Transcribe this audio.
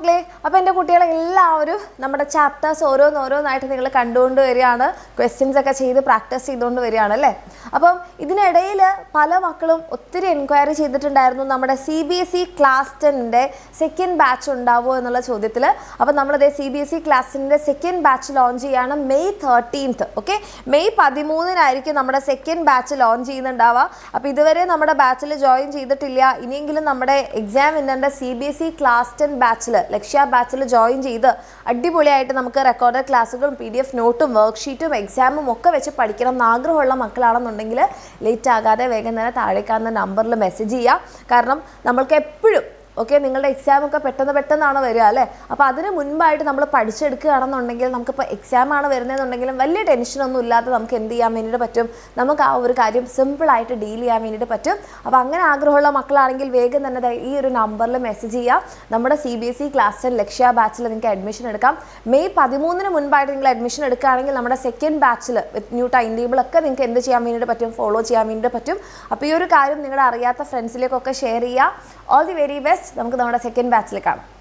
മക്കളെ, അപ്പോൾ എൻ്റെ കുട്ടികളെ എല്ലാവരും നമ്മുടെ ചാപ്റ്റേഴ്സ് ഓരോന്നോരോന്നായിട്ട് നിങ്ങൾ കണ്ടുകൊണ്ട് വരികയാണ്, ക്വസ്റ്റ്യൻസ് ഒക്കെ ചെയ്ത് പ്രാക്ടീസ് ചെയ്തുകൊണ്ട് വരികയാണ് അല്ലേ. അപ്പം ഇതിനിടയിൽ പല മക്കളും ഒത്തിരി എൻക്വയറി ചെയ്തിട്ടുണ്ടായിരുന്നു നമ്മുടെ CBSE ക്ലാസ് 10ൻ്റെ സെക്കൻഡ് ബാച്ച് ഉണ്ടാവുമോ എന്നുള്ള ചോദ്യത്തിൽ. അപ്പം നമ്മളതേ CBSE ക്ലാസ് 10ൻ്റെ സെക്കൻഡ് ബാച്ച് ലോഞ്ച് ചെയ്യുകയാണ് May 13th. ഓക്കെ, May 13-നായിരിക്കും നമ്മുടെ സെക്കൻഡ് ബാച്ച് ലോഞ്ച് ചെയ്യുന്നുണ്ടാവുക. അപ്പോൾ ഇതുവരെ നമ്മുടെ ബാച്ചിൽ ജോയിൻ ചെയ്തിട്ടില്ല, ഇനിയെങ്കിലും നമ്മുടെ എക്സാം വിന്നറിൻ്റെ CBSE ക്ലാസ് 10 ബാച്ചിൽ ലക്ഷ്യ ബാച്ചിൽ ജോയിൻ ചെയ്ത് അടിപൊളിയായിട്ട് നമുക്ക് റെക്കോർഡഡ് ക്ലാസ്സുകളും PDF നോട്ടും വർക്ക്ഷീറ്റും എക്സാമും ഒക്കെ വെച്ച് പഠിക്കണം എന്ന് ആഗ്രഹമുള്ള മക്കളാണെന്നുണ്ടെങ്കിൽ ലേറ്റ് ആകാതെ വേഗം തന്നെ താഴെ കാണുന്ന നമ്പറിൽ മെസ്സേജ് ചെയ്യുക. കാരണം നമ്മൾക്ക് എപ്പോഴും നിങ്ങളുടെ എക്സാമൊക്കെ പെട്ടെന്നാണ് വരിക അല്ലേ. അപ്പോൾ അതിന് മുൻപായിട്ട് നമ്മൾ പഠിച്ചെടുക്കുകയാണെന്നുണ്ടെങ്കിൽ നമുക്കിപ്പോൾ എക്സാമാണ് വരുന്നതെന്നുണ്ടെങ്കിലും വലിയ ടെൻഷനൊന്നും ഇല്ലാതെ നമുക്ക് എന്ത് ചെയ്യാൻ വേണ്ടിയിട്ട് പറ്റും, നമുക്ക് ആ ഒരു കാര്യം സിമ്പിളായിട്ട് ഡീൽ ചെയ്യാൻ വേണ്ടിയിട്ട് പറ്റും. അപ്പോൾ അങ്ങനെ ആഗ്രഹമുള്ള മക്കളാണെങ്കിൽ വേഗം തന്നെ ഈ ഒരു നമ്പറിൽ മെസ്സേജ് ചെയ്യുക. നമ്മുടെ CBSE ക്ലാസ് 10 ലക്ഷ്യ ബാച്ചിൽ നിങ്ങൾക്ക് അഡ്മിഷൻ എടുക്കാം. May 13-ന് മുൻപായിട്ട് നിങ്ങൾ അഡ്മിഷൻ എടുക്കുകയാണെങ്കിൽ നമ്മുടെ സെക്കൻഡ് ബാച്ചിൽ വിത്ത് ന്യൂ ടൈം ടേബിളൊക്കെ നിങ്ങൾക്ക് എന്ത് ചെയ്യാൻ വേണ്ടിയിട്ട് പറ്റും, ഫോളോ ചെയ്യാൻ വേണ്ടിയിട്ട് പറ്റും. അപ്പോൾ ഈ ഒരു കാര്യം നിങ്ങളുടെ അറിയാത്ത ഫ്രണ്ട്സിലേക്കൊക്കെ ഷെയർ ചെയ്യുക. All the very best. നമുക്ക് നമ്മുടെ സെക്കൻഡ് ബാച്ചിൽ കാണാം.